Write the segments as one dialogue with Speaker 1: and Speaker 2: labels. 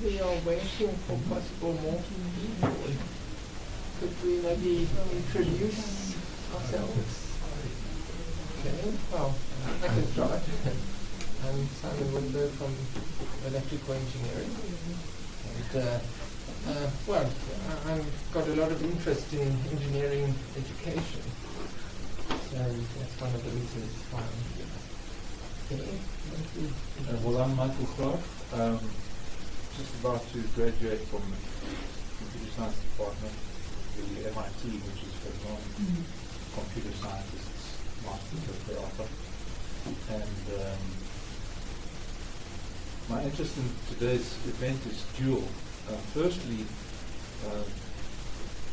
Speaker 1: we are waiting for possible more people, could we maybe introduce ourselves? Okay, well, I can start. I'm Simon Winberg from Electrical Engineering. And, well, I've got a lot of interest in engineering education. So that's one of the reasons why I'm here. Okay, thank you.
Speaker 2: Well, I'm Michael Clark. Just about to graduate from the Computer Science Department, the MIT, which is for non-computer scientists, Masters of the Upper. And my interest in today's event is dual. Firstly,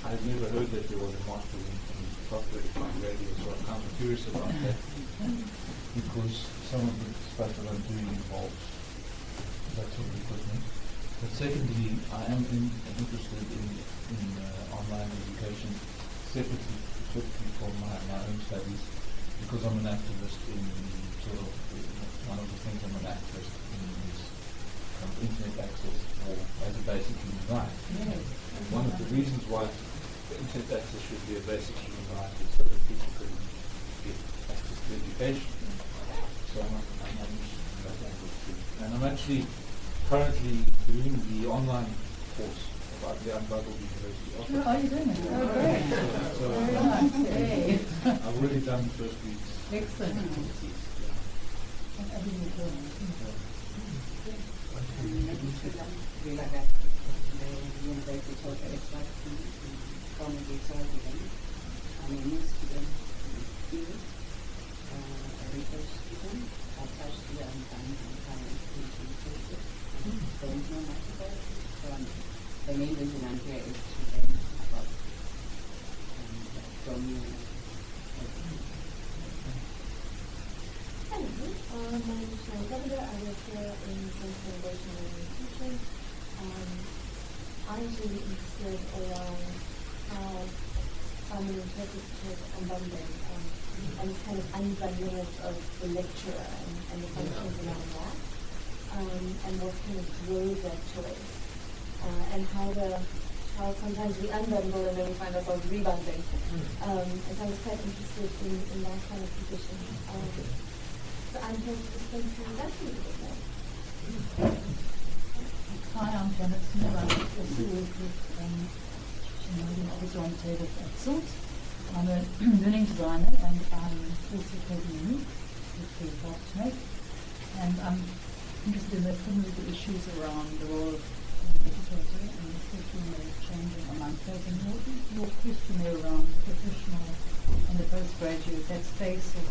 Speaker 2: I've never heard that there was a Master's in software defined radio, so I'm kind of curious about that because some of the stuff that I'm doing involves that sort of equipment. But secondly, I am interested in online education separately from my own studies because I'm an activist in sort of one of the things I'm an activist in is internet access as a basic human right.
Speaker 1: Yes.
Speaker 2: And one of the reasons why internet access should be a basic human right is so that people can get access to education. So I'm interested in that angle too. And I'm actually currently doing the online course about the Unbundled University office.
Speaker 3: Oh, you're doing it? Oh, great.
Speaker 2: So
Speaker 3: very nice. Yay.
Speaker 2: I've already done the first week's
Speaker 3: Excellent.
Speaker 2: activities.
Speaker 4: I'm a new student in the field, a research student. I touched here on science teaching courses. Don't know much about it. So the main reason I'm here is to learn about from you.
Speaker 5: Hello, my name is Educator. I work here in Celebration and Teaching. I'm really interested around how an interpreted unbundling and this kind of unbundling of the lecturer and the functions around that, and what kind of drove that choice, and how sometimes we unbundle and then we find ourselves rebundling. And so I was quite interested in that kind of position. So I'm here to discuss that a little bit more.
Speaker 3: Hi, I'm Janet Smith. I work with the table at CILT. I'm a learning designer and I'm also taking MOOC, which we helped to make. And I'm interested in some of the issues around the role of an educator and especially in the changing online space. And your question there around the professional and the postgraduate, that space of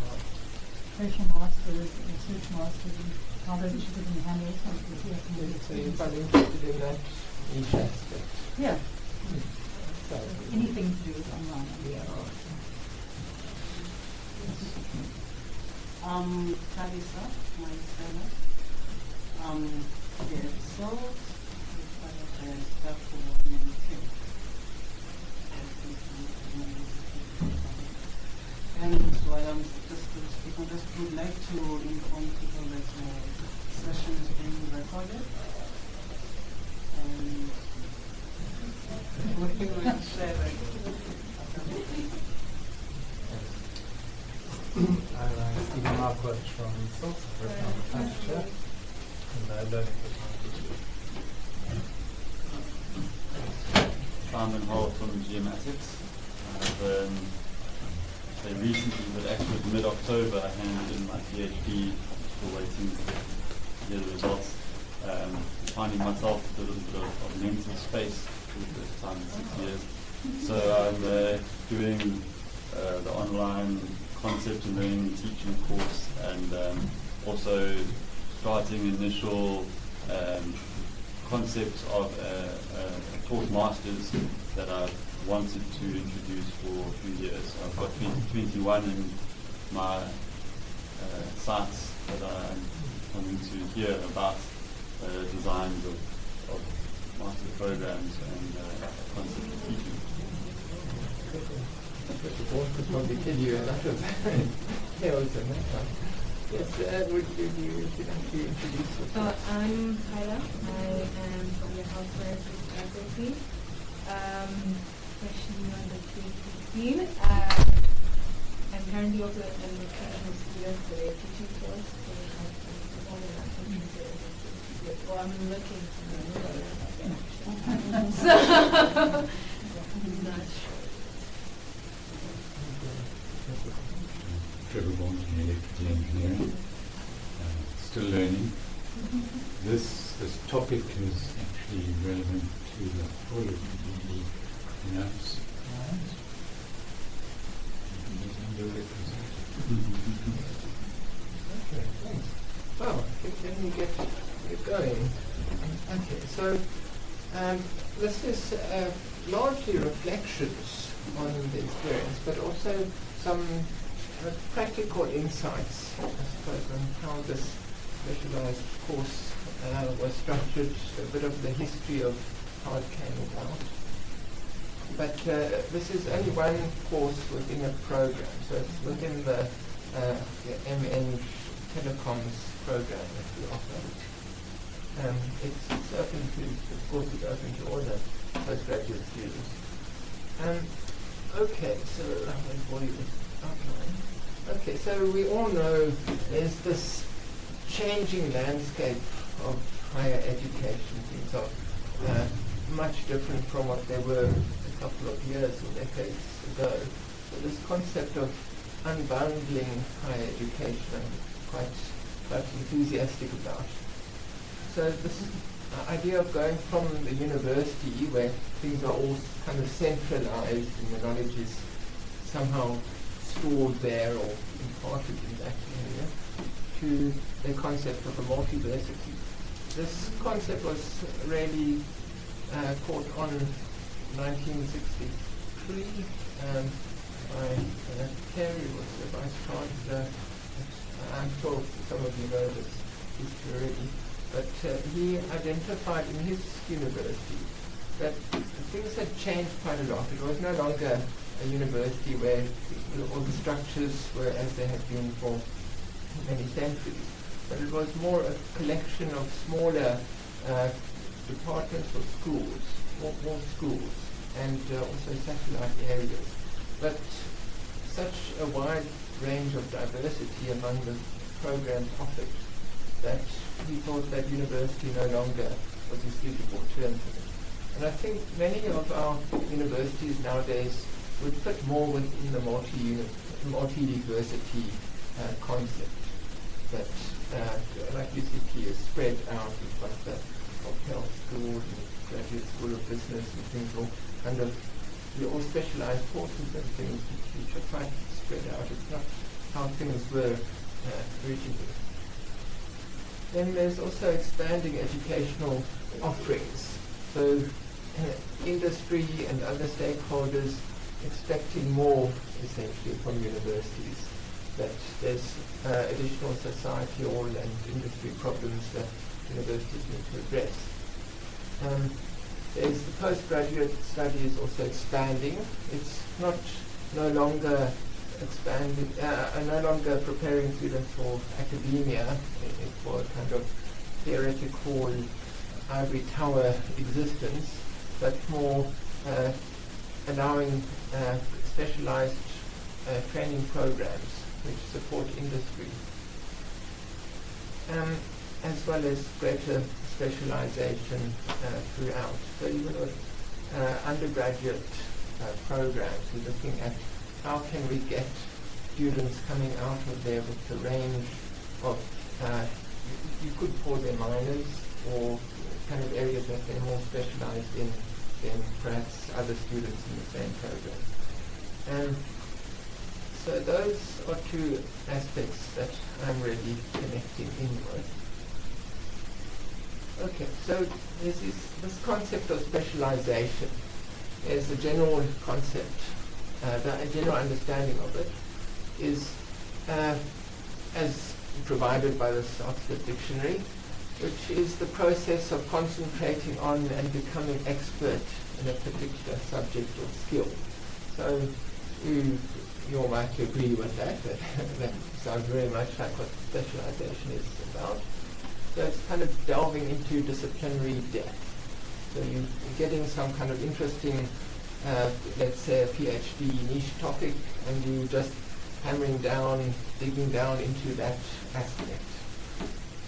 Speaker 3: professional masters, research masters, and how those issues have been handled.
Speaker 1: So you're quite interested in that each aspect?
Speaker 3: Yeah.
Speaker 1: So
Speaker 3: Anything to do with online.
Speaker 1: yeah.
Speaker 4: Clarissa, my fellow. The result is stuff for maintain. And so I just would like to inform people that the session is being recorded. And we will share it.
Speaker 6: I'm Stephen Marquardt from CILT. I work on the faculty chair and learning technology.
Speaker 7: Simon Hall from Geomatics. I've recently, but actually mid-October, I handed in my PhD, still waiting to hear the results. Finding myself with a little bit of mental space for the first time in 6 years. So I'm doing the online concept and learning teaching course, and also starting initial concepts of a taught masters that I've wanted to introduce for a few years. I've got 2021 in my sites that I'm coming to hear about designs of master programs and concept of teaching.
Speaker 1: The board could probably give you a lot of details on that one. Yes, would you like to introduce yourself?
Speaker 8: I'm Kyla. I am from
Speaker 5: 20. Question number 315. I'm currently also an educational student for a teaching course. Well, I'm looking for so, I'm not sure.
Speaker 8: Trevor Bones from Electrical Engineering, still learning. This topic is actually relevant to the whole of the notes.
Speaker 1: Okay, thanks. Well, let me get going. Okay, so this is largely reflections on the experience, but also some practical insights, I suppose, on how this specialized course was structured, a bit of the history of how it came about. But this is only one course within a program, so it's within the MN Telecoms program that we offer. It's open to, of course, it's open to all the postgraduate students. Okay, so I'm going to bore you with outline. Okay, so we all know there's this changing landscape of higher education. Things are much different from what they were a couple of years or decades ago. So this concept of unbundling higher education I'm quite enthusiastic about. So this idea of going from the university, where things are all kind of centralized and the knowledge is somehow stored there or imparted in that area, to the concept of a multiversity. This concept was really caught on 1963 by Carey, was the vice chancellor. I'm sure some of you know this history already, but he identified in his university that things had changed quite a lot. It was no longer a university where all the structures were as they had been for many centuries, but it was more a collection of smaller departments or schools, more schools, and also satellite areas. But such a wide range of diversity among the programs offered that he thought that university no longer was a suitable term for it. And I think many of our universities nowadays would fit more within the multi-diversity concept. That, like UCT, is spread out. We've got the health school and graduate school of business and things all kind of, all specialized courses and things which are quite spread out. It's not how things were originally. Then there's also expanding educational offerings. So industry and other stakeholders expecting more, essentially, from universities. That there's additional societal and industry problems that universities need to address. There's the postgraduate study is also expanding. It's no longer expanding, no longer preparing students for academia, for a kind of theoretical ivory tower existence, but more allowing specialized training programs which support industry, as well as greater specialization throughout. So even with undergraduate programs, we're looking at how can we get students coming out of there with a range of, you could call them minors, or kind of areas that they're more specialized in than perhaps other students in the same program. So those are two aspects that I'm really connecting in with. Okay, so this is this concept of specialization. There's a general concept, the general understanding of it is as provided by the Oxford Dictionary, which is the process of concentrating on and becoming expert in a particular subject or skill. So you all might agree with that. That sounds very much like what specialization is about. So it's kind of delving into disciplinary depth. So you getting some kind of interesting, let's say a PhD niche topic, and you just hammering down, digging down into that aspect.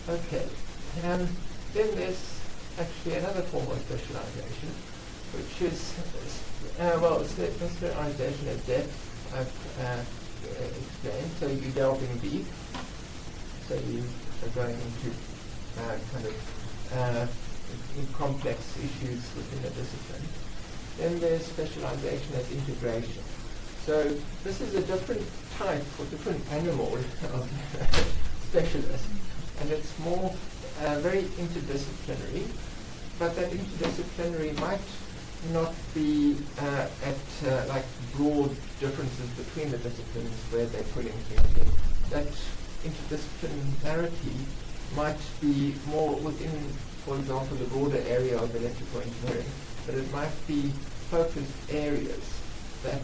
Speaker 1: Okay, then there's actually another form of specialization, which is, specialization at depth, I've explained. So you delve in deep, so you are going into complex issues within a discipline. Then there's specialization as integration. So this is a different type or different animal of specialist, and it's more very interdisciplinary, but that interdisciplinary might not be at like broad differences between the disciplines where they're pulling things in. That interdisciplinarity might be more within, for example, the broader area of electrical engineering, but it might be focused areas that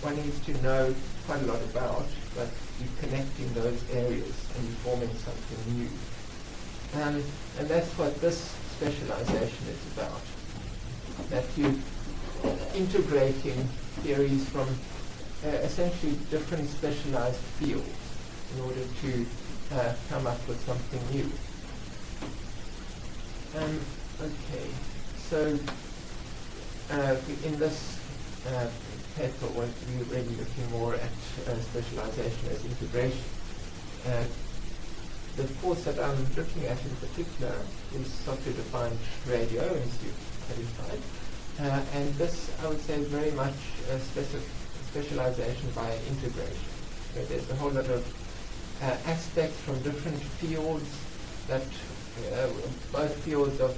Speaker 1: one needs to know quite a lot about, but you're connecting those areas and you're forming something new. And that's what this specialization is about. That you're integrating theories from essentially different specialized fields in order to come up with something new. Okay, so in this paper, we're really looking more at specialization as integration. The course that I'm looking at in particular is software-defined radio, as you've identified. And this, I would say, is very much specialization by integration. So there's a whole lot of aspects from different fields that both fields of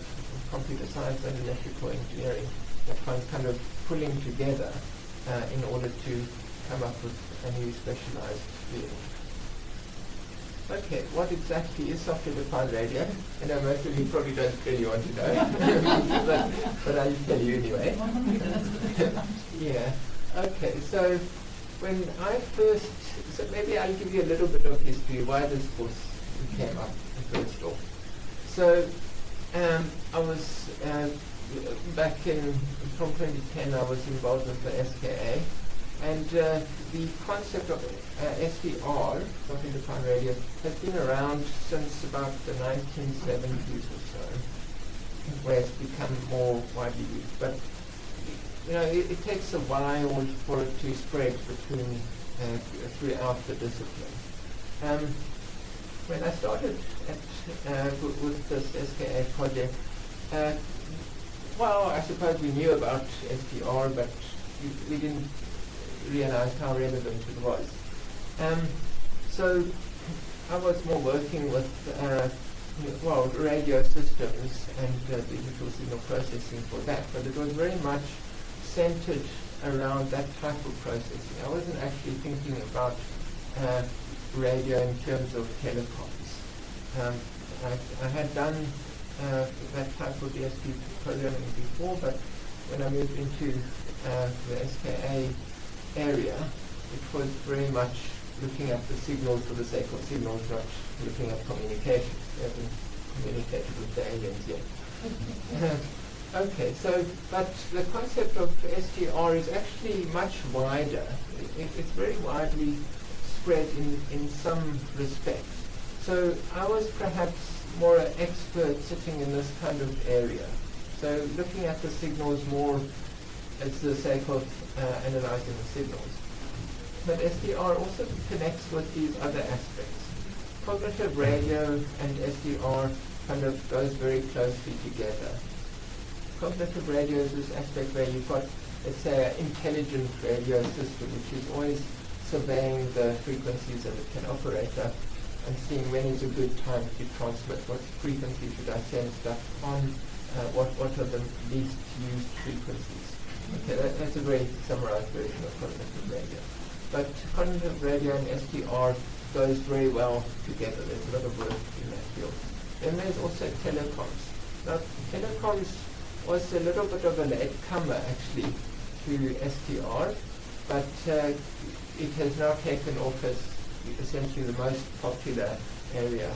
Speaker 1: computer science and electrical engineering that one's kind of pulling together in order to come up with a new specialized field. Okay, what exactly is software-defined radio? I know most of you probably don't really want to know, but I'll tell you anyway. Yeah. Okay, so when I first, so maybe I'll give you a little bit of history why this course came up first off. So I was back from 2010, I was involved with the SKA, and the concept of SDR, software-defined radio, has been around since about the 1970s or so, where it's become more widely used. But you know, it takes a while for it to spread throughout the discipline. When I started with this SKA project, well, I suppose we knew about SDR, but we didn't realize how relevant it was. So I was more working with radio systems and digital signal processing for that, but it was very much centered around that type of processing. I wasn't actually thinking about radio in terms of telecoms. I had done that type of DSP programming before, but when I moved into the SKA area, it was very much looking at the signals for the sake of signals, not looking at communication. We haven't communicated with the aliens yet. Okay, so, but the concept of SDR is actually much wider. It's very widely spread in some respects. So I was perhaps more an expert sitting in this kind of area. So looking at the signals more as the sake of analyzing the signals. But SDR also connects with these other aspects. Cognitive radio and SDR kind of goes very closely together. Cognitive radio is this aspect where you've got, let's say, an intelligent radio system which is always surveying the frequencies that it can operate at and seeing when is a good time to transmit, what frequency should I send stuff on, what are the least used frequencies. Okay, that's a very summarized version of cognitive radio. But cognitive radio and SDR goes very well together. There's a lot of work in that field. Then there's also telecoms. Now, telecoms was a little bit of a latecomer actually to SDR, but it has now taken off as essentially the most popular area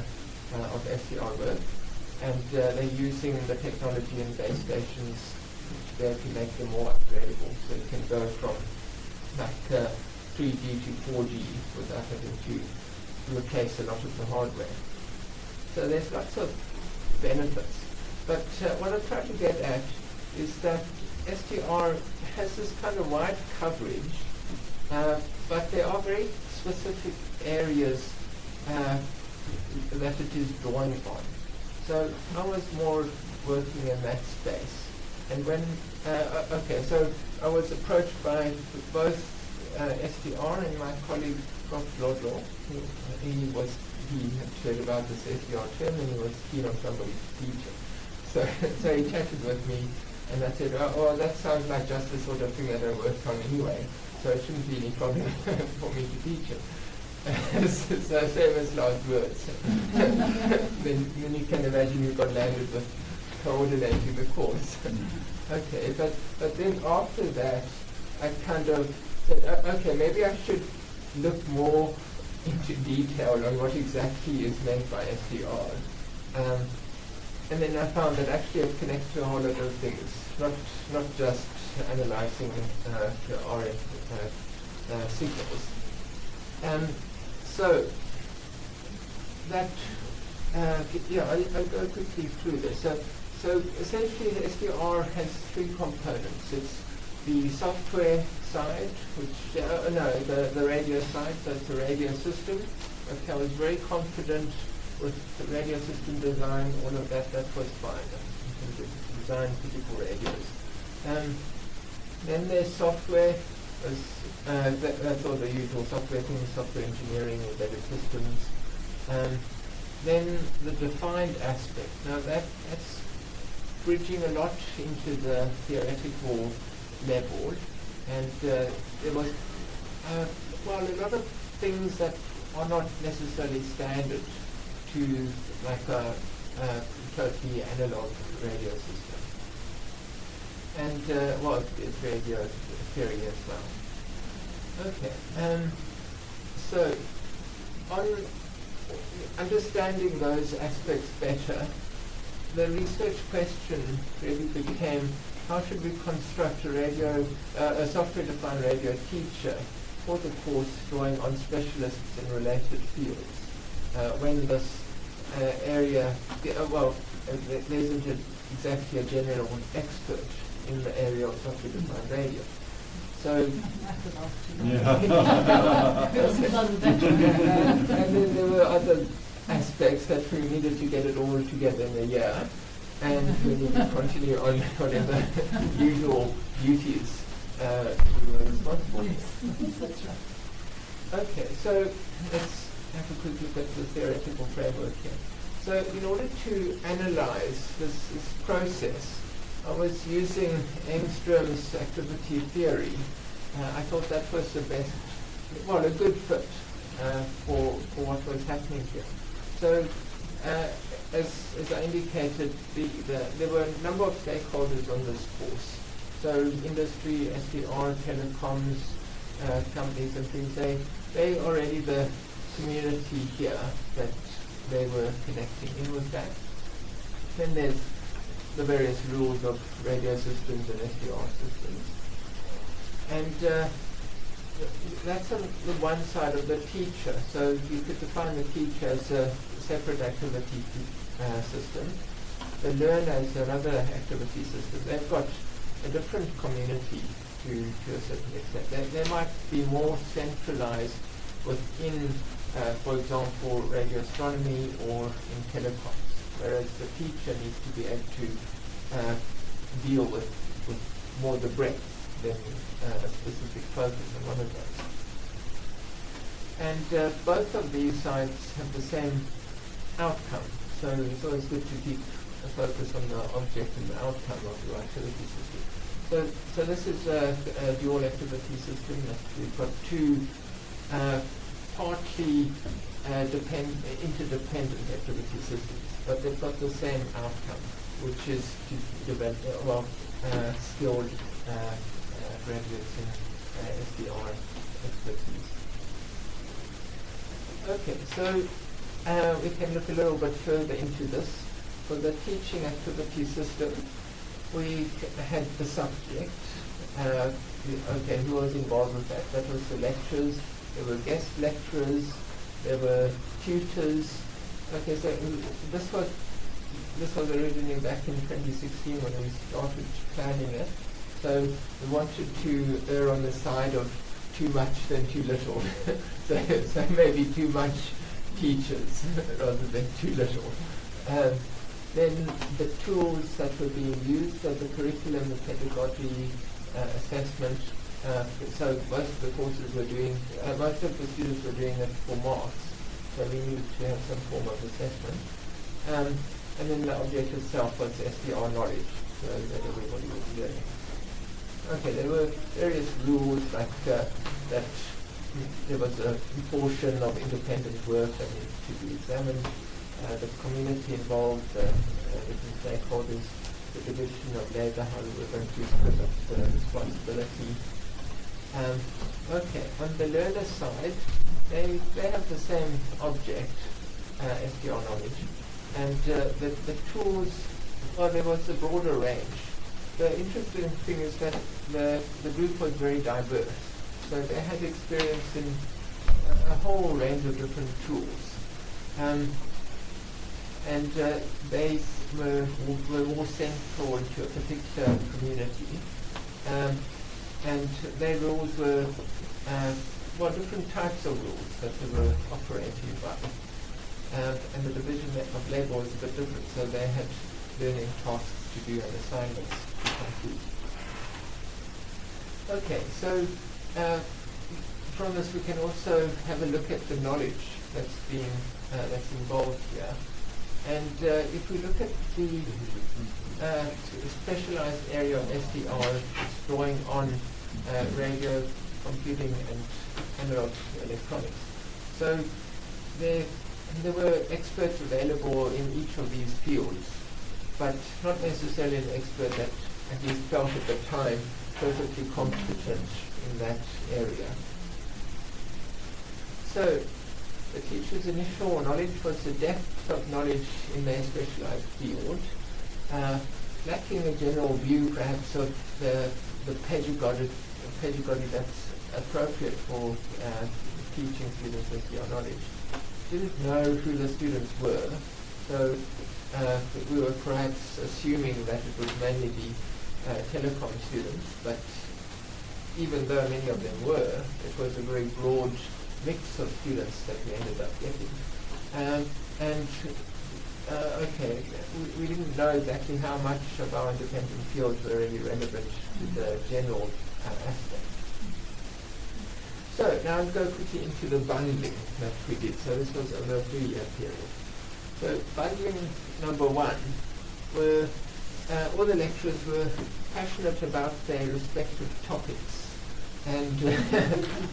Speaker 1: of SDR work. And they're using the technology in base stations to be able to make them more upgradable, so you can go from like 3G to 4G without having to replace a lot of the hardware. So there's lots of benefits. But what I'm trying to get at is that STR has this kind of wide coverage, but there are very specific areas that it is drawing on. So I was more working in that space. And when, so I was approached by both STR and my colleague, Prof. Lodlaw. He had heard about this STR term and he was keen on somebody to teach it. So he chatted with me and I said, oh, that sounds like just the sort of thing that I worked on anyway, so it shouldn't be any problem for me to teach it. So same as last words. then you can imagine you got landed with coordinating the course. Okay, but then after that, I kind of said, okay, maybe I should look more into detail on what exactly is meant by SDR. And then I found that actually it connects to a whole lot of things, not just analyzing the RF signals. So that, I'll go quickly through this. So essentially the SDR has three components. It's the software side, which, the radio side, so it's a radio system. Okay, I was very confident with the radio system design, all of that was fine. In terms of design physical radios. Then there's software, that's all the usual software things, software engineering, embedded systems. Then the defined aspect. Now that's bridging a lot into the theoretical level, and there was a lot of things that are not necessarily standard to like a totally analog radio system, and it's radio theory as well. Okay, so on understanding those aspects better, the research question really became, how should we construct a software-defined radio teacher for the course drawing on specialists in related fields? When this area, there isn't exactly a general expert in the area of software-defined radio. So, and then there were other aspects that we needed to get it all together in a year, and we need to continue on whatever usual duties we were responsible for.
Speaker 3: That's right.
Speaker 1: Okay, so let's have a quick look at the theoretical framework here. So in order to analyze this process, I was using Engström's activity theory. I thought that was the best, a good fit for what was happening here. So as I indicated, there were a number of stakeholders on this course. So industry, SDR, telecoms, companies and things, they already the community here that they were connecting in with that. Then there's the various rules of radio systems and SDR systems. And that's on the one side of the teacher. So you could define the teacher as a separate activity system. The learner is another activity system. They've got a different community to a certain extent. They might be more centralized within, for example, radio astronomy or in telecoms, whereas the teacher needs to be able to deal with more the breadth than a specific focus on one of those. And both of these sides have the same outcome, so it's always good to keep a focus on the object and the outcome of your activity system. So this is a dual activity system. We've got two partly interdependent activity systems, but they've got the same outcome, which is to develop skilled graduates in SDR expertise. Okay, so we can look a little bit further into this. For the teaching activity system, we had the subject. Okay, who was involved with that? That was the lecturers. There were guest lecturers. There were tutors. Okay, so this was originally back in 2016 when we started planning it. So we wanted to err on the side of too much than too little. so maybe too much teachers rather than too little. Then the tools that were being used, so the curriculum, the pedagogy, assessment. So most of the courses were doing, most of the students were doing it for marks. So we needed to have some form of assessment. And then the object itself was SDR knowledge, so that everybody was learning. Okay, there were various rules like that there was a portion of independent work that needed to be examined, the community involved, different stakeholders, the division of labour, how we were going to split up the responsibility. Okay, on the learner side, they have the same object, SDR knowledge, and the tools, well, there was a broader range. The interesting thing is that the group was very diverse, so they had experience in a whole range of different tools, and they were more central to a particular community, and their rules were well, different types of rules that they were operating by, and the division of labour was a bit different, so they had learning tasks to do and assignments to complete. Okay, so from this we can also have a look at the knowledge that's involved here. And if we look at the specialized area of SDR, it's drawing on radio, computing, and analog electronics. So there were experts available in each of these fields, but not necessarily an expert that at least felt at the time perfectly competent in that area. So the teacher's initial knowledge was the depth of knowledge in their specialized field, lacking a general view perhaps of the pedagogy that's appropriate for teaching students SDR knowledge. Didn't know who the students were, so we were perhaps assuming that it would mainly be telecom students, but even though many of them were, it was a very broad mix of students that we ended up getting. Okay, we didn't know exactly how much of our independent fields were really relevant to the general aspect. So now I'll go quickly into the bundling that we did. So this was over a 3-year period. So bundling number 1 were all the lecturers were passionate about their respective topics. And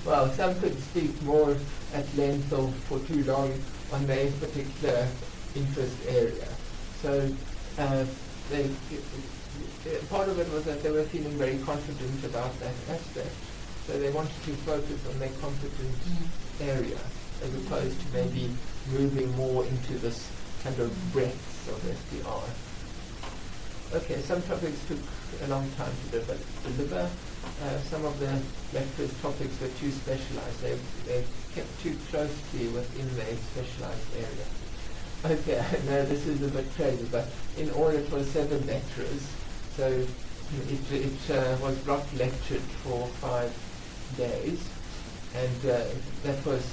Speaker 1: well, some could speak more at length or for too long on their particular interest area. So part of it was that they were feeling very confident about that aspect. So they wanted to focus on their competence area as opposed to maybe moving more into this kind of breadth of SDR. Okay, some topics took a long time to deliver. Some of the lecturers' topics were too specialized. They kept too closely within their specialized area. Okay, I know this is a bit crazy, but in all it was 7 lecturers. So it was block lectured for 5 days, and that was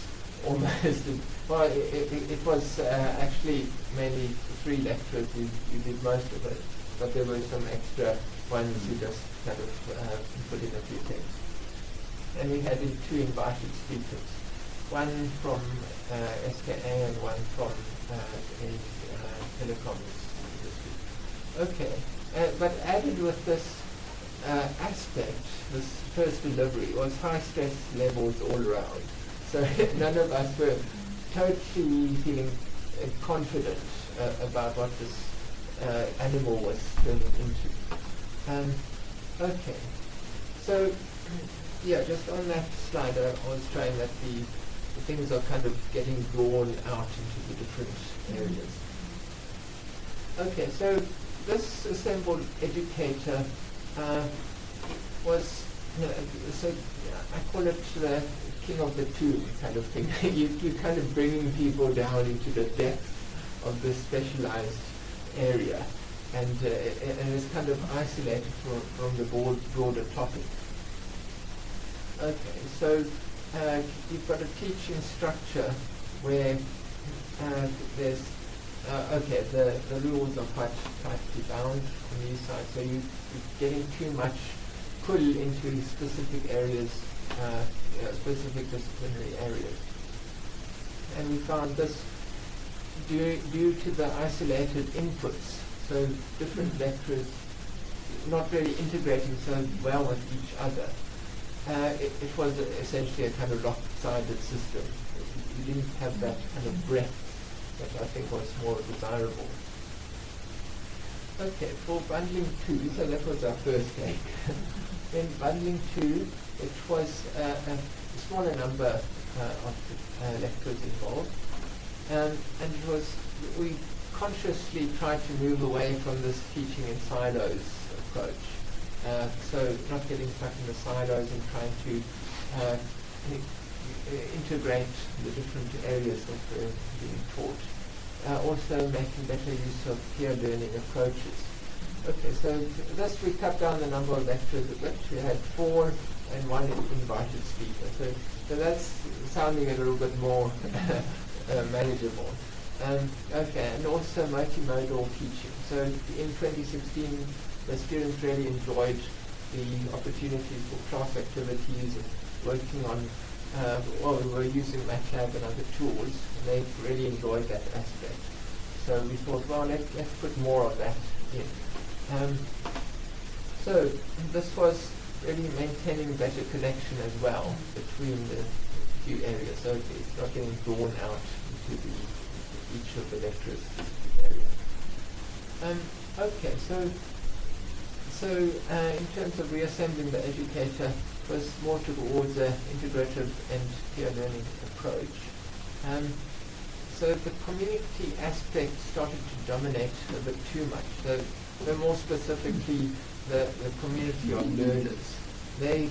Speaker 1: almost, well, it was actually mainly 3 lecturers who did most of it, but there were some extra ones who just kind of put in a few things. And we had 2 invited speakers, one from SKA and one from telecoms industry. Okay, but added with this aspect, this first delivery, was high stress levels all around. So none of us were totally feeling confident about what this animal was turning into. Okay, so yeah, just on that slide I was trying that the things are kind of getting drawn out into the different areas. Okay, so this assembled educator was, so I call it the king of the tomb kind of thing. You're kind of bringing people down into the depth of this specialized area, and it's kind of isolated from the broader topic. Okay, so you've got a teaching structure where there's okay, the rules are quite tightly bound on these sides, so you're getting too much pull into specific areas, specific disciplinary areas. And we found this due to the isolated inputs, so different lecturers not really integrating so well with each other. It was essentially a kind of lopsided system. You didn't have that kind of breadth that I think was more desirable. Okay, for bundling 2, so that was our first take. In bundling 2, it was a smaller number of lecturers involved, and it was, we consciously tried to move away from this teaching in silos approach. So not getting stuck in the silos and trying to integrate the different areas that were being taught. Also making better use of peer learning approaches. Okay, so thus we cut down the number of lecturers at which we had 4 and 1 invited speaker. So that's sounding a little bit more manageable. Okay, and also multimodal teaching. So in 2016, the students really enjoyed the opportunities for class activities and working on, we were using MATLAB and other tools, and they really enjoyed that aspect. So we thought, well, let's put more of that in. So this was really maintaining better connection as well between the two areas. So it's not getting drawn out into each of the lecturers' area. Okay, so in terms of reassembling the educator, it was more towards an integrative and peer learning approach. So the community aspect started to dominate a bit too much. So more specifically, the community of learners. They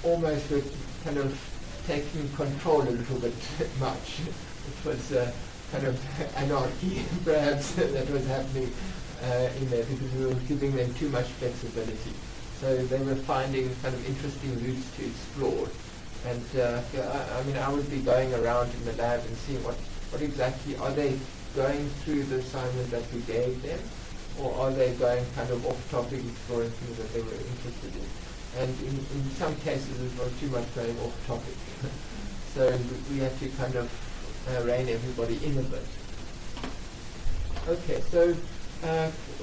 Speaker 1: almost were kind of taking control a little bit much. It was kind of anarchy, perhaps, that was happening in there, because we were giving them too much flexibility. So they were finding kind of interesting routes to explore. And I mean, I would be going around in the lab and seeing what exactly, are they going through the assignment that we gave them, or are they going kind of off topic, exploring things that they were interested in. And in some cases it was too much going off topic. So we had to kind of rein everybody in a bit. Okay, so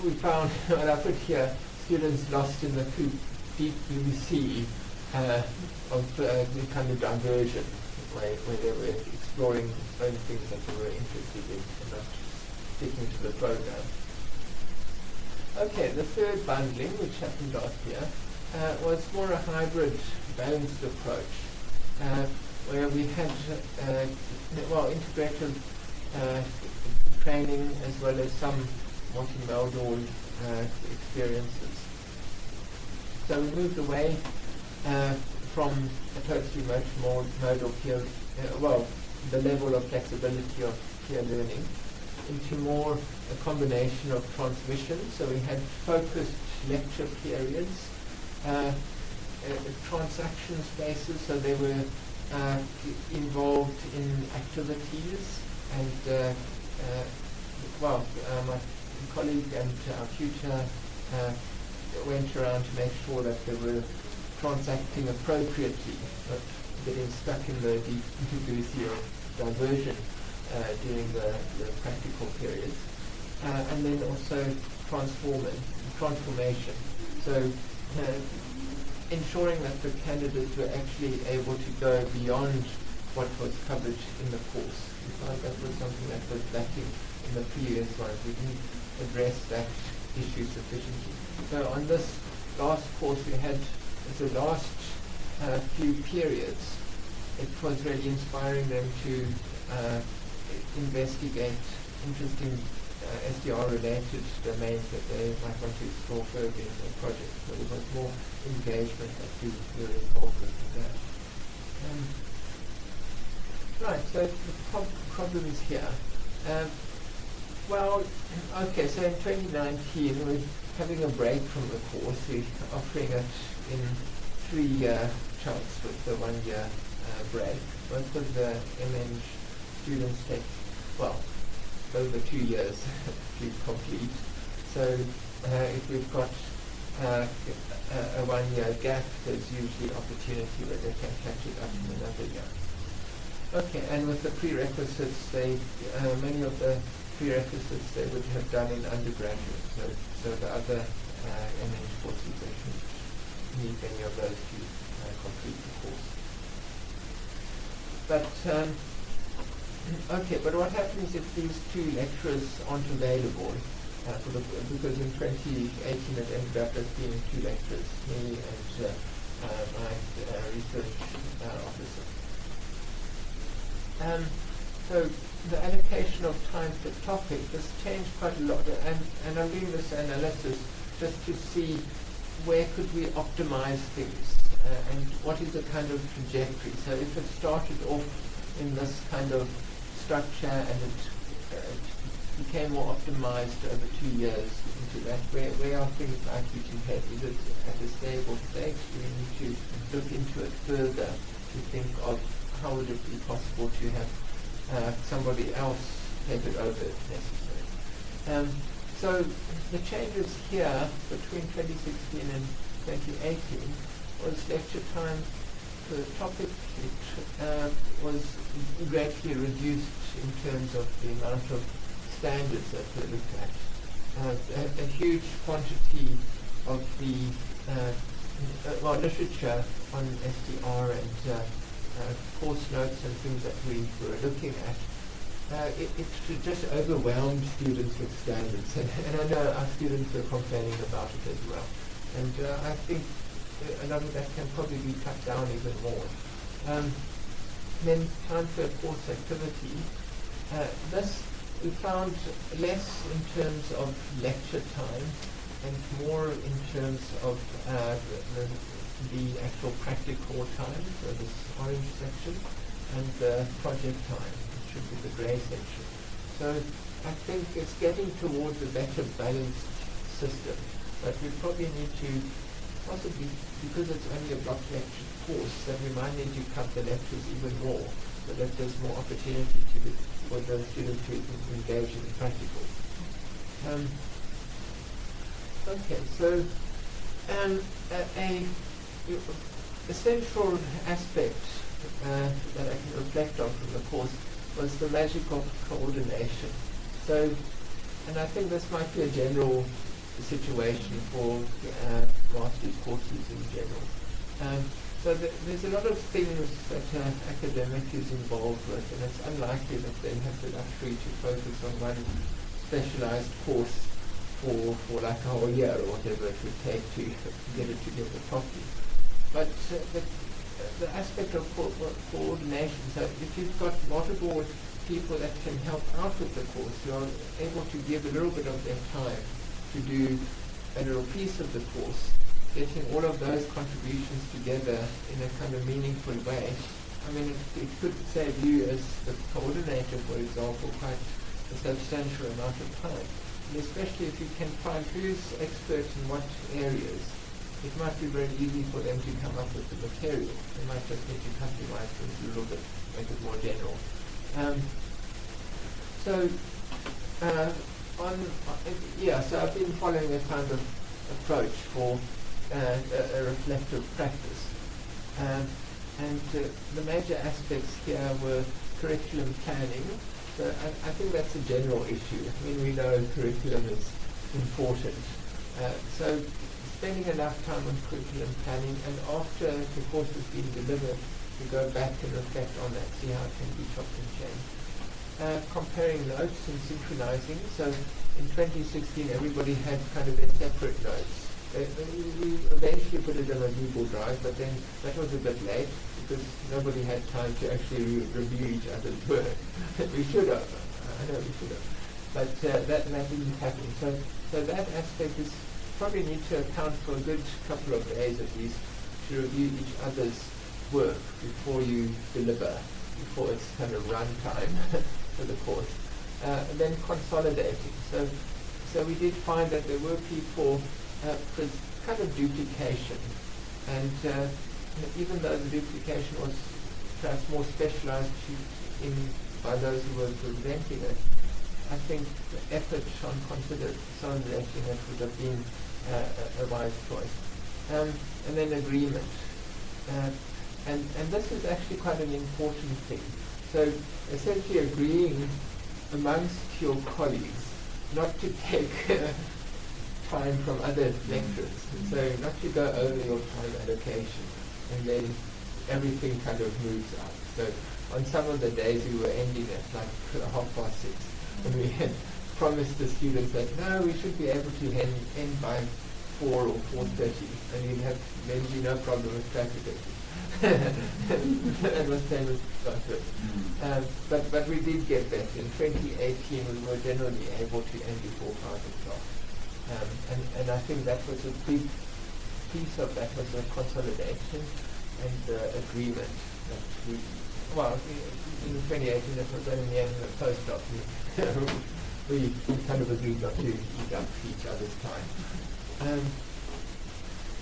Speaker 1: we found, what I put here, students lost in the deep blue sea of kind of diversion, where they were exploring own things that they were interested in and not sticking to the program. Okay, the third bundling, which happened last year, was more a hybrid, balanced approach, where we had, integrative training as well as some multimodal experiences. So we moved away from a totally multimodal peer, the level of flexibility of peer learning, into more a combination of transmission. So we had focused lecture periods, transaction spaces, so they were involved in activities, and my colleague and our tutor went around to make sure that they were transacting appropriately, not getting stuck in the deep blue sea of diversion during the practical periods. And then also transformation. So ensuring that the candidates were actually able to go beyond what was covered in the course. We found that was something that was lacking in the previous ones. We didn't address that issue sufficiently. So on this last course we had, the last few periods, it was really inspiring them to investigate interesting SDR-related domains that they might want to explore further in their project. So there was more engagement that we were involved with in that. Right, so the problems here. Well, okay, so in 2019 we're having a break from the course. We're offering it in 3 chunks with the 1-year break. Most of the MN students take, well, over 2 years to complete. So if we've got a 1-year gap, there's usually opportunity where they can catch it up in another year. Okay, and with the prerequisites, many of the prerequisites they would have done in undergraduate. So the other MN courses, they shouldn't need any of those to complete the course. But okay, but what happens if these 2 lecturers aren't available? Because in 2018 it ended up as being 2 lecturers, me and my research officer. So the allocation of time per topic has changed quite a lot, and I'm doing this analysis just to see where could we optimize things and what is the kind of trajectory. So if it started off in this kind of structure and it became more optimized over 2 years into that, where are things likely to head? Is it at a stable state? Do we need to look into it further to think of how would it be possible to have somebody else take it over if necessary? So the changes here between 2016 and 2018 was lecture time per topic. It was greatly reduced in terms of the amount of standards that were looked at. A huge quantity of the literature on SDR and course notes and things that we were looking at, it just overwhelmed students with standards, and I know our students were complaining about it as well. And I think a lot of that can probably be cut down even more. Then time for course activity. This we found less in terms of lecture time and more in terms of the actual practical time, so this orange section, and the project time, which should be the grey section. So I think it's getting towards a better balanced system, but we probably need to possibly, because it's only a block lecture course, that we might need to cut the lectures even more, so that there's more opportunity for the student to engage in the practical. Okay, so a central aspect that I can reflect on from the course was the magic of coordination. So, and I think this might be a general situation for master's courses in general. So there's a lot of things that an academic is involved with, and it's unlikely that they have the luxury to focus on one specialized course for like a whole year or whatever it would take to get it together properly. But the aspect of coordination, so if you've got multiple people that can help out with the course, you're able to give a little bit of their time to do a little piece of the course, getting all of those contributions together in a kind of meaningful way. I mean, it could save you as the coordinator, for example, quite a substantial amount of time. And especially if you can find who's expert in what areas, it might be very easy for them to come up with the material. They might just need to customize things a little bit, make it more general. So I've been following a kind of approach for a reflective practice. And the major aspects here were curriculum planning. So I think that's a general issue. I mean, we know curriculum is important. So spending enough time on curriculum planning, and after the course has been delivered, to go back and reflect on that, see how it can be chopped and changed. Comparing notes and synchronizing. So in 2016, everybody had kind of their separate notes. We eventually put it in a Google Drive, but then that was a bit late because nobody had time to actually review each other's work. We should have. I know we should have. but that didn't happen. So that aspect is probably need to account for a good couple of days at least to review each other's work before you deliver, before it's kind of run time for the course. And then consolidating. So we did find that there were people kind of duplication, and even though the duplication was perhaps more specialized by those who were presenting it, I think the effort on consolidating it would have been a wise choice. And then agreement. And this is actually quite an important thing. So essentially agreeing amongst your colleagues not to take time from other lecturers. So not to go over your time allocation, and then everything kind of moves up. So on some of the days we were ending at like 6:30, and we had promised the students that no, we should be able to end by 4 or 4:30, and you'd have maybe no problem with traffic. That was famous about it. But we did get that. In 2018 we were generally able to end before 5 o'clock. And I think that was a big piece of that was a consolidation and agreement that in 2018 it was only in the postdoc we kind of agreed not to eat up each other's time.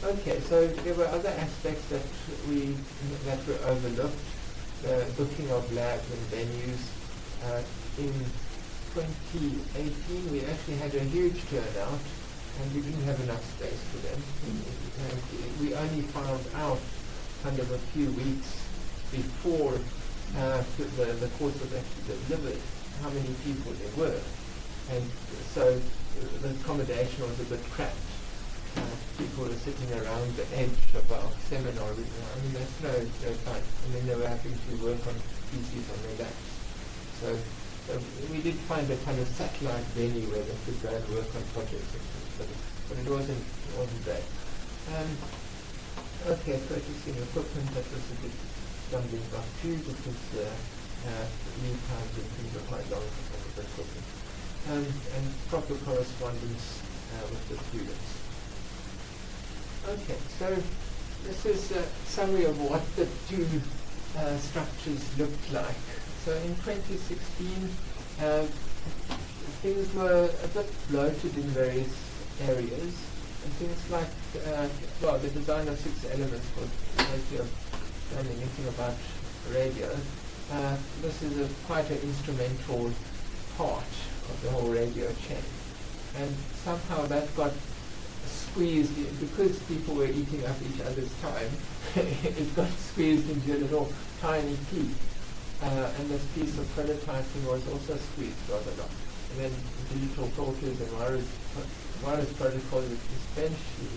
Speaker 1: Okay, so there were other aspects that were overlooked. The booking of labs and venues. In 2018 we actually had a huge turnout, and we didn't have enough space for them. We only found out kind of a few weeks before the course was actually delivered how many people there were, and so the accommodation was a bit cramped. People were sitting around the edge of our seminar room. I mean, that's no fun. And then they were having to work on PCs on their laps. So we did find a kind of satellite venue where they could go and work on projects, but it wasn't great. Okay, purchasing equipment, that was a bit stumbling block too, because lead times and things are quite long for some of the equipment. And proper correspondence with the students. Okay, so this is a summary of what the two structures looked like. So in 2016, things were a bit bloated in various areas. And things like, the design of 6 elements was mostly of done anything about radio. This is quite an instrumental part of the whole radio chain. And somehow that got squeezed because people were eating up each other's time. It got squeezed into a little tiny piece. And this piece of prototyping was also squeezed rather long. And then digital filters and wireless protocols especially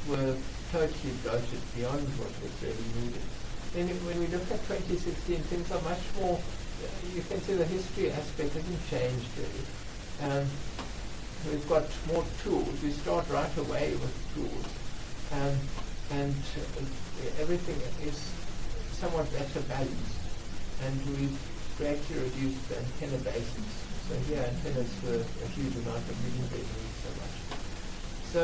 Speaker 1: were totally bloated beyond what was really needed. Then when we look at 2016, things are much more, you can see the history aspect hasn't changed really. We've got more tools. We start right away with tools. And everything is somewhat better balanced. And we've greatly reduced the antenna bases. So here antennas were a huge amount, but we didn't really need so much. So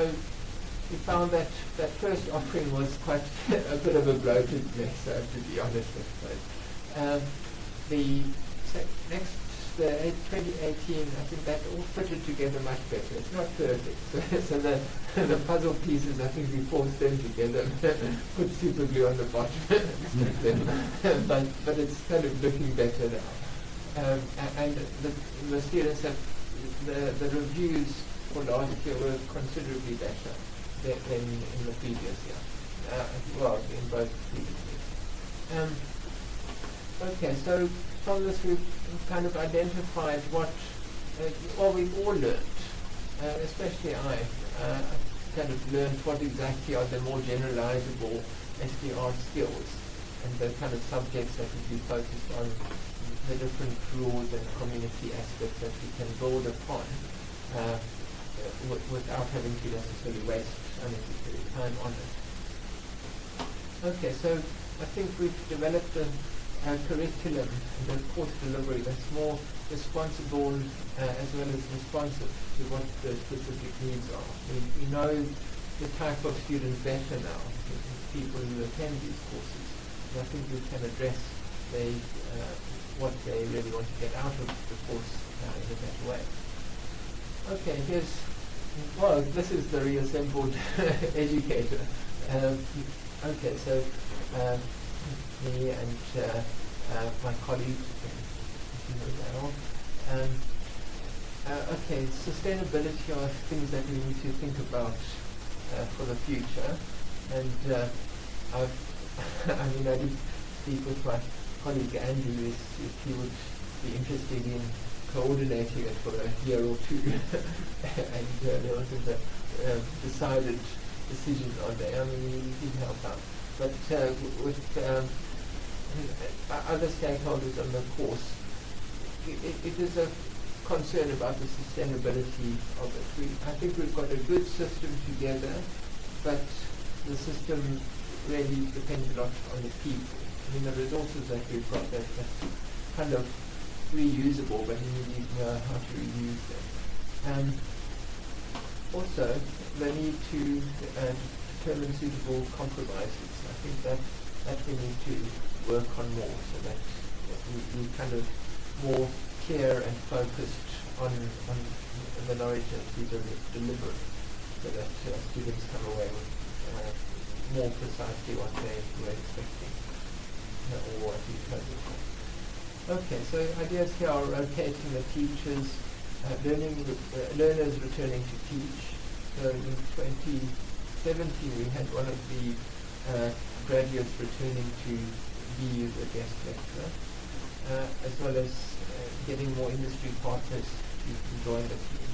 Speaker 1: we found that first offering was quite a bit of a bloated mess, to be honest, I suppose. The 2018, I think that all fitted together much better. It's not perfect. So the puzzle pieces, I think we forced them together, put super glue on the bottom, but it's kind of looking better now. And the students have, the reviews for last year were considerably better than in the previous year. In both previous years. Okay, so from this we've kind of identified what we've all learned, especially I kind of learned what exactly are the more generalizable SDR skills and the kind of subjects that would be focused on, the different rules and community aspects that we can build upon without having to necessarily waste unnecessary time on it. Okay, so I think we've developed curriculum and the course delivery that's more responsible as well as responsive to what the specific needs are. We know the type of student better now, the people who attend these courses. And I think we can address what they really want to get out of the course in a better way. Okay, this is the reassembled educator. Okay, so me and my colleague, okay, sustainability are things that we need to think about for the future. And I did speak with my colleague Andrew if he would be interested in coordinating it for a year or two. And there wasn't a decided decision on there. I mean, we did help out. But with other stakeholders on the course, it is a concern about the sustainability of it. I think we've got a good system together, but the system really depends a lot on the people. I mean, the resources that we've got that's kind of reusable, but you need to know how to reuse them. Also, the need to determine suitable compromises. I think that we need to work on more, so that we kind of more clear and focused on the knowledge that we deliver, so that students come away with more precisely what they were expecting, or what we told them. Okay, so ideas here are rotating the teachers, learners returning to teach. So in 2017 we had one of the graduates returning to be the guest lecturer, as well as getting more industry partners to join the team.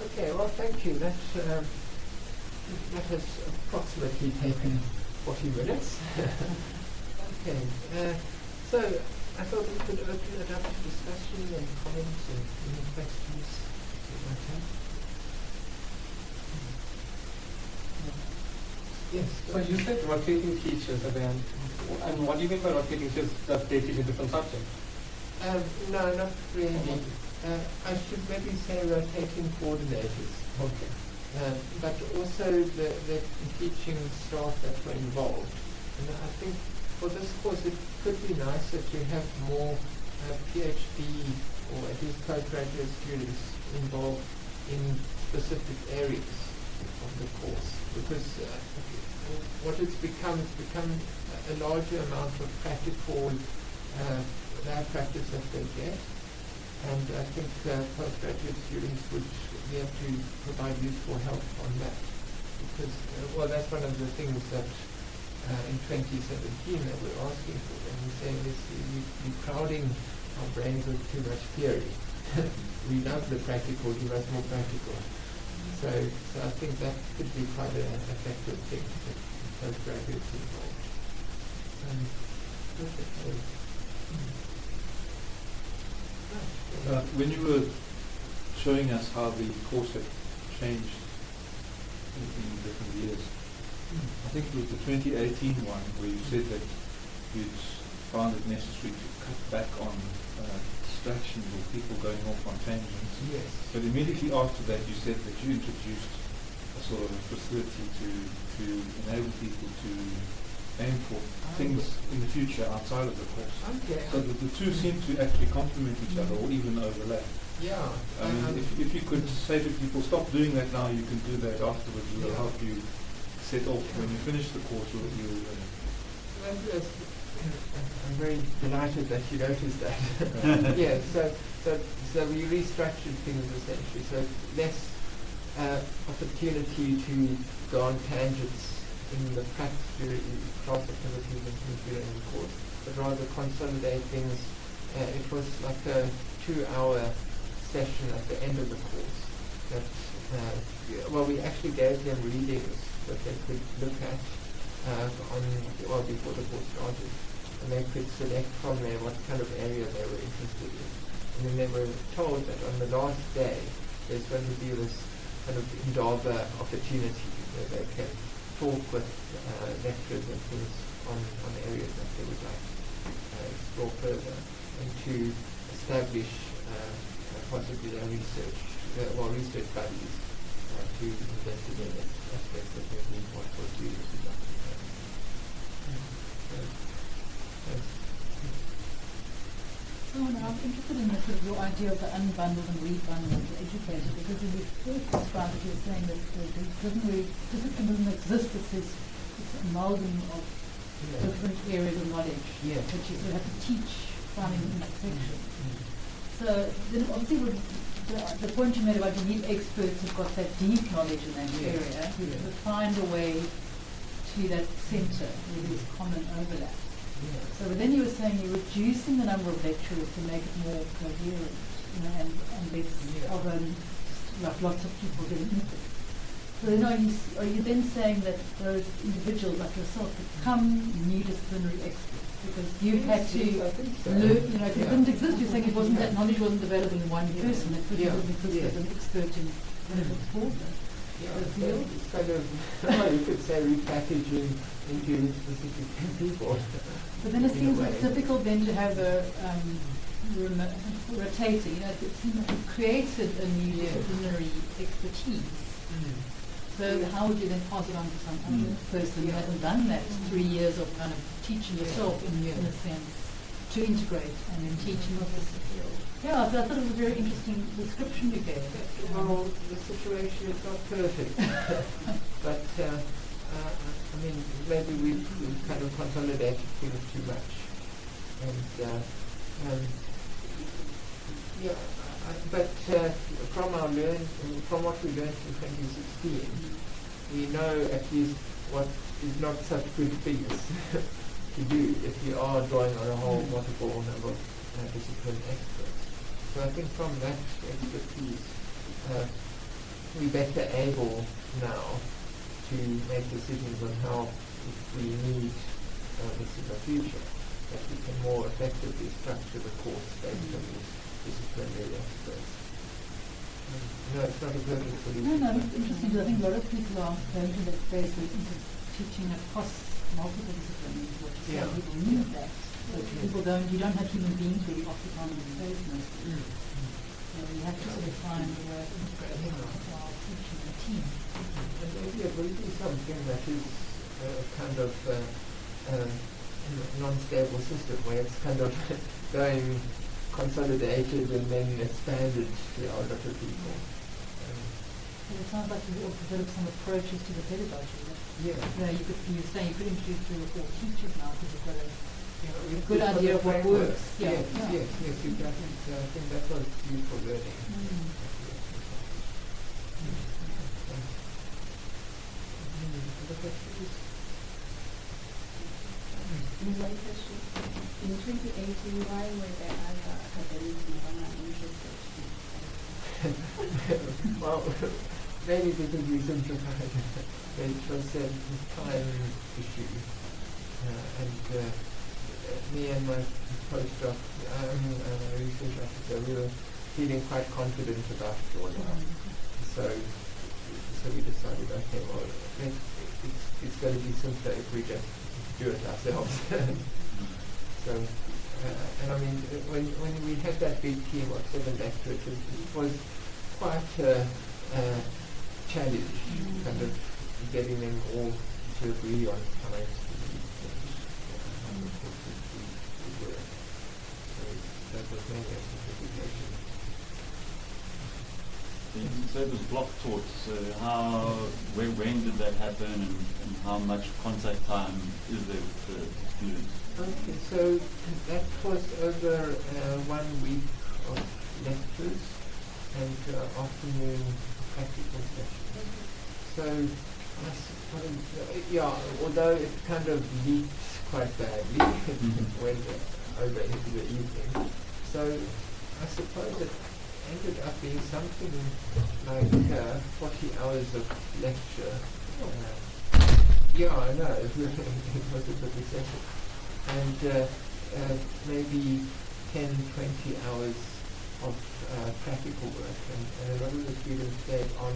Speaker 1: Okay, well, thank you. That has approximately taken 40 minutes. Okay, so I thought we could open it up to discussion and comments and any questions you might have. Yes.
Speaker 6: So you said rotating teachers at the end. And what do you mean by rotating teachers? That they teach a different subject?
Speaker 1: No, not really. I should maybe say rotating coordinators.
Speaker 6: Okay.
Speaker 1: But also the teaching staff that were involved. And I think for this course it could be nicer to have more PhD or at least postgraduate students involved in specific areas of the course, because what it's become a larger amount of practical lab practice that they get, and I think postgraduate students would be able to provide useful help on that, because that's one of the things that in 2017 that we're asking for, and we're saying this, you're crowding our brains with too much theory. We love the practical, give us more practical. So I think that could be quite an effective thing with postgraduates involved.
Speaker 2: When you were showing us how the course had changed in different years, I think it was the 2018 one where you said that you'd found it necessary to cut back on distractions or people going off on tangents.
Speaker 1: Yes.
Speaker 2: But immediately after that you said that you introduced a sort of a facility to enable people to aim for things in the future outside of the course.
Speaker 1: Okay.
Speaker 2: So that the two seem to actually complement each other or even overlap.
Speaker 1: Yeah.
Speaker 2: I mean, if you could say to people, stop doing that now, you can do that afterwards, it will help you set off when you finish the course.
Speaker 1: I'm very delighted that you noticed that. Yeah, so we restructured things essentially, so less opportunity to go on tangents in the practice class activities and things during the course, but rather consolidate things. It was like a 2-hour session at the end of the course that, we actually gave them readings that they could look at before the course started, and they could select from there what kind of area they were interested in. And then they were told that on the last day there's going to be this kind of Indaba opportunity where they can talk with lecturers and things on areas that they would like to explore further, and to establish possibly a research buddies to investigate aspects that they think what was really
Speaker 3: So now I'm interested in your idea of the unbundled and rebundled of the educator, because when you first described it, you were saying that discipline doesn't exist. It's this amalgam of different areas of knowledge that you sort of have to teach from in that section. So then obviously the point you made about you need experts who've got that deep knowledge in that area who find a way to that centre where there's common overlap. So but then you were saying you're reducing the number of lecturers to make it more coherent, and less of lots of people getting input. So then are you then saying that those individuals like yourself become new disciplinary experts because you've had to learn, if it didn't exist, you're saying that knowledge wasn't available in one person, it was because there's an expert in whatever it's called.
Speaker 1: It's kind of, you could say repackaging into specific people.
Speaker 3: But then it seems like difficult then to have a rotating. It seems like you've created a new disciplinary expertise. So how would you then pass it on to some other person who hasn't done that 3 years of kind of teaching yourself in a sense to integrate and then teaching others? Yeah, so I thought it was a very interesting description you gave.
Speaker 1: Well, the situation is not perfect, but I mean, maybe we've kind of consolidated things too much, and but from what we learned in 2016, we know at least what is not such good figures to do if you are drawing on a whole multiple number of discipline experts. So I think from that expertise, we're better able now to make decisions on how, if we need this in the future, that we can more effectively structure the course based on these disciplinary experts. No, it's not a perfect solution.
Speaker 3: No, it's interesting because I think a lot of people are going to that space into teaching across multiple disciplines. People need that. So people you don't have human beings really occupying the space mostly. So you have to sort of find a way of integrating while teaching a team.
Speaker 1: And maybe it will be something that is kind of non-stable system where it's kind of going consolidated and then expanded to a lot of people.
Speaker 3: It sounds like you ought to develop some approaches to the pedagogy. You were saying you could introduce 3 or 4 teachers now because you've got a good idea of what works.
Speaker 1: Yes, exactly. So I think that was useful learning.
Speaker 4: One question. In 2018, why were there other academics in Ghana interested?
Speaker 1: Well, maybe because we simplified it. It was a time issue. And me and my postdoc, research officer, we were feeling quite confident about drawing out. So we decided, okay, well, it's going to be simpler if we just do it ourselves. So, and I mean, when we had that big team of 7 lecturers, it was quite a challenge, kind of getting them all to agree on times to do things. So that was maybe a simplification.
Speaker 7: You said it was block taught, so when did that happen and how much contact time is there with the students?
Speaker 1: Okay, so that was over 1 week of lectures and afternoon practical sessions. So I suppose, although it kind of leaked quite badly, it went over into the evening. So I suppose it ended up being something like 40 hours of lecture. I know, it was a bit excessive. And maybe 10, 20 hours of practical work. And a lot of the students stayed on,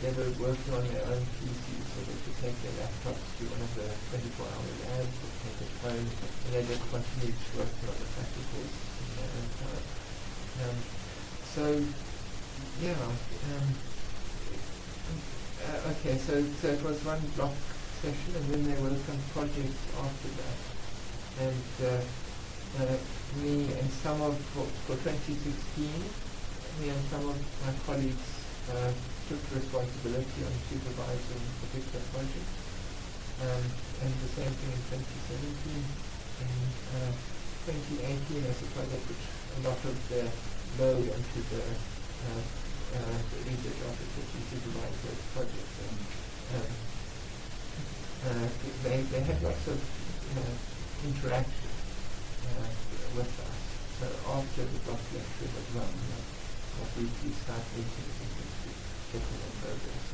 Speaker 1: they were working on their own PCs, so they could take their laptops to one of the 24-hour labs or take it home, and they just continued working on the practicals in their own time. So, yeah. Okay, so it was one block session, and then there were some projects after that. And me and some of, for 2016, me and some of my colleagues took responsibility on supervising particular projects. And the same thing in 2017. In 2018, I suppose I put a lot of the load onto the research officers who supervise those projects. They had lots of interaction with us. So after the block lecture was run, what we start meetings and to check on progress.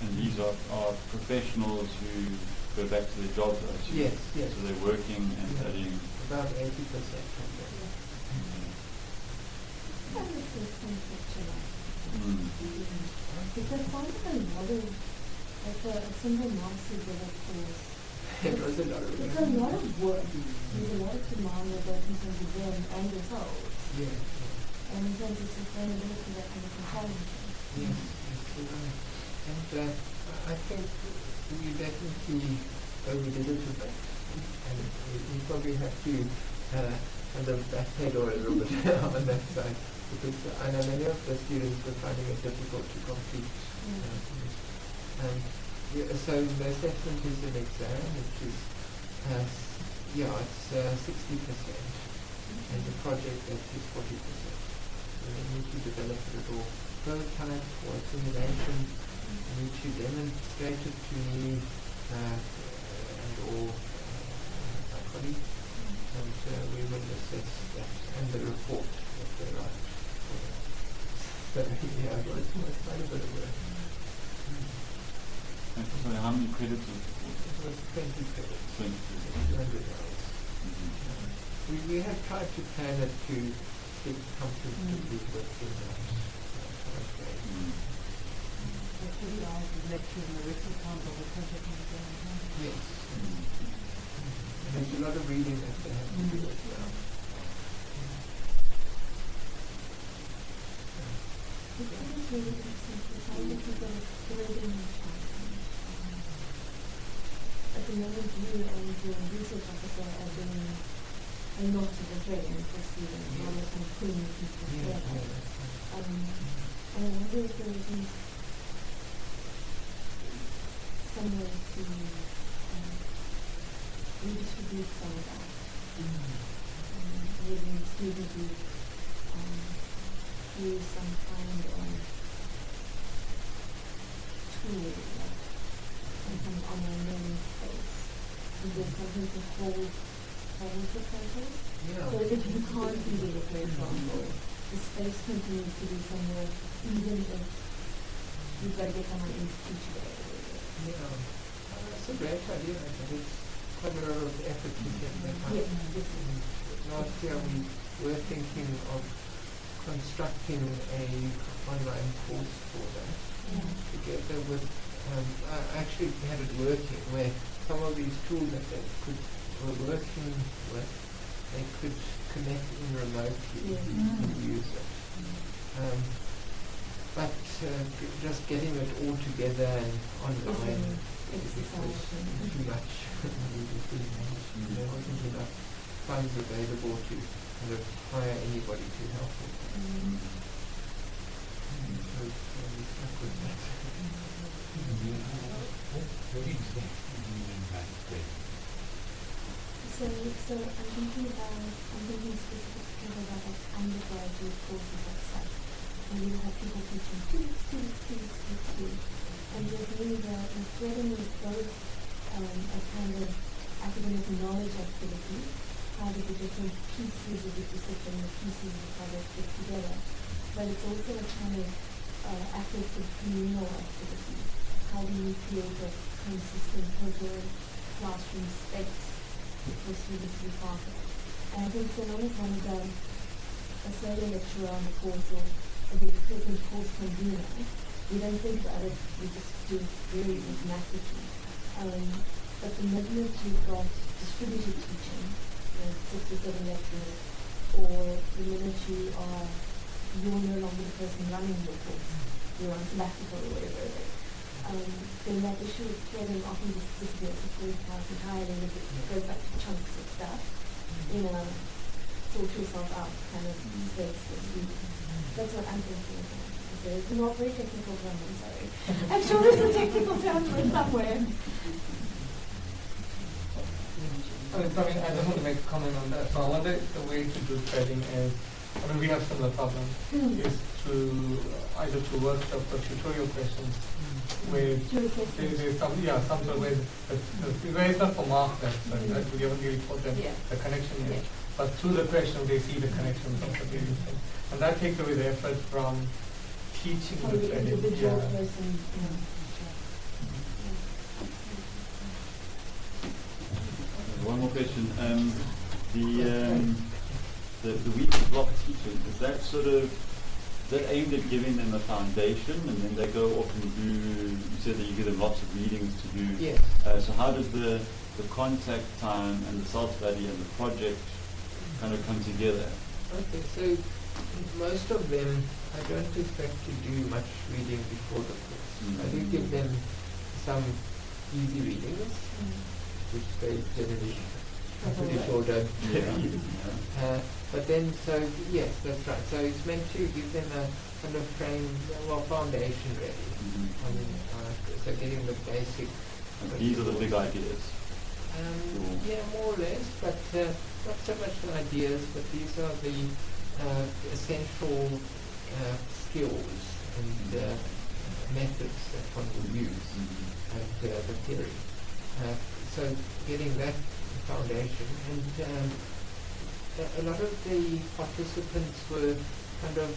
Speaker 7: And these are professionals who go back to their jobs, I assume?
Speaker 1: Yes, yes.
Speaker 7: So they're working and studying?
Speaker 1: About 80% of them.
Speaker 5: That is so conceptualized.
Speaker 7: Mm.
Speaker 5: Is that part of a model, like a single master's level course?
Speaker 1: It was a lot of work.
Speaker 5: It's a lot of work. There's a lot of demand of both in terms of them and yourselves.
Speaker 1: Yeah.
Speaker 5: And in terms of sustainability, that kind of comparison.
Speaker 1: Yes, you're right. And I think we definitely overdid it a bit. And we probably have to kind of backpedal a little bit on that side. Because I know many of the students were finding it difficult to complete. So the assessment is an exam, which is, it's 60%, and the project is 40%. So they need to develop a little prototype or simulation. You need to demonstrate it to me and all my colleagues, and we will assess that and the report that they write. So yeah, it was quite a bit of work.
Speaker 7: And so how many credits was the course?
Speaker 1: It was 20 credits.
Speaker 7: 20
Speaker 1: 200 hours. We have tried to plan it to get comfortably within that time frame.
Speaker 3: So 30 hours of lecture and the rest of the time of the project on the ground.
Speaker 1: Yes. And there's a lot of reading that they have to do as well.
Speaker 5: It's really interesting to how many people are creating at the moment you and your research officer are doing a lot of the training for students, a lot of kind of putting it into together. And I wonder if there isn't some way to redistribute some of that. Maybe students who use some kind of tool, like some kind of online learning space. And there's something to hold proposals.
Speaker 1: Yeah.
Speaker 5: So if you can't be there, for example, the space continues to be somewhere, even if you've got to get someone in to teach you there.
Speaker 1: Yeah. That's a great idea. I think it's quite a lot of effort to get that out.
Speaker 5: Yeah.
Speaker 1: Last year we were thinking of constructing a online course for that, together with, I actually had it working where some of these tools that they were working with, they could connect in remotely and use it. But just getting it all together and online was too much. There wasn't enough funds available to kind of hire anybody to help with that. So we stuck with that.
Speaker 5: So I'm thinking specifically about like undergraduate courses like CILT. And you have people teaching two. And with me the threading is both a kind of academic knowledge activity, how do the different pieces of the discipline, the pieces of the project fit together, but it's also a kind of affective communal activity. How do you create a consistent, coherent classroom space for students to be part of? And I think so long as one of them, a solo lecturer on the course or a as a present course convener, we don't think about it, we just do it very automatically. But the minute you've got distributed teaching, 6 or 7 lecturers, or the minute you're no longer the person running the course, you're on sabbatical or whatever it is, then that issue of clearing often just disappears, it goes out entirely, it goes back to chunks of stuff in a sort yourself out kind of space. That's what I'm thinking about. It's not very technical term, I'm sorry. I'm sure there's a technical term for it somewhere.
Speaker 6: I just want to make a comment on that. So I wonder the way to do threading is, we have similar problems, is through either through workshops or tutorial questions, where there's some sort of way where it's not for marks necessarily, right? We haven't really taught them the connection yet. But through the question they see the connection of what they're using. And that takes away the effort from teaching the threading.
Speaker 5: Individual person,
Speaker 7: One more question. The week block teaching, is that aimed at giving them a foundation, and then they go off and do, you said that you give them lots of readings to do.
Speaker 1: Yes.
Speaker 7: So how does the contact time and the CILT study and the project kind of come together?
Speaker 1: Okay, so most of them, I don't expect to do much reading before the course. I do give them some easy readings, which they generally, I'm pretty sure don't read. But then, so yes, that's right. So it's meant to give them a kind of foundation really. So getting the basic.
Speaker 7: These are the big ideas.
Speaker 1: Yeah, more or less, but not so much the ideas, but these are the essential skills and methods that one will use and the theory. So getting that foundation, and a lot of the participants were kind of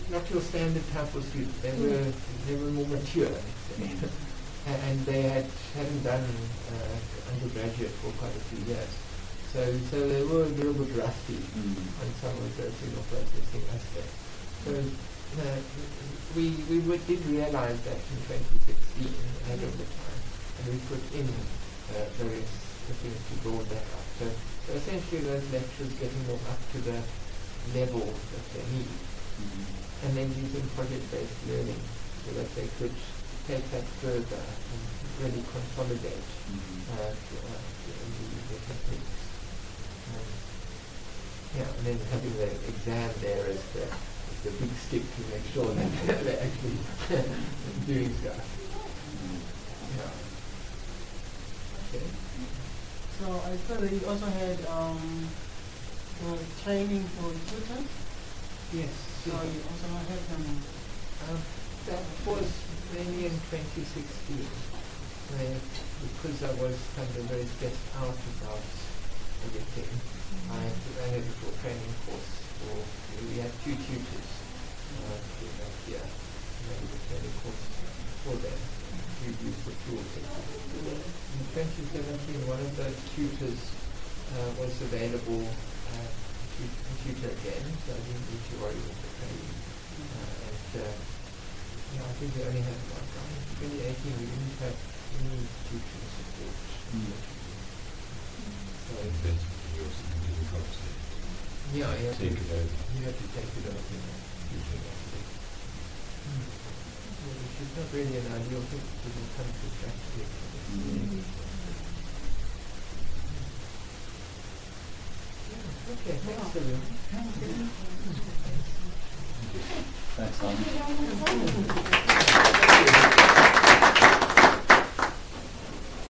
Speaker 1: not your standard type of student. They were more mature, and they hadn't done undergraduate for quite a few years. So they were a little bit rusty on some of the signal processing aspects. So we did realize that in 2016 ahead of the time, and we put in various things to build that up. So essentially those lectures getting them up to the level that they need, and then using project-based learning so that they could take that further and really consolidate the techniques. And then having the exam there as the big stick to make sure that they're actually doing stuff. Okay.
Speaker 9: So I saw that you also had training for tutors.
Speaker 1: Yes.
Speaker 9: So you also had them.
Speaker 1: That was mainly in 2016, because I was kind of very stressed out about everything. I had a full training course we had 2 tutors that year. I had a training course for them. We used the tools. In 2017, one of those tutors was available to tutor again, so I didn't need to worry with the training. I think we only had about 2018, we didn't have any tutoring support. So you had to take it over. Which is not really an ideal thing because it comes to practice. Okay, thanks everyone.
Speaker 7: Thanks, Simon.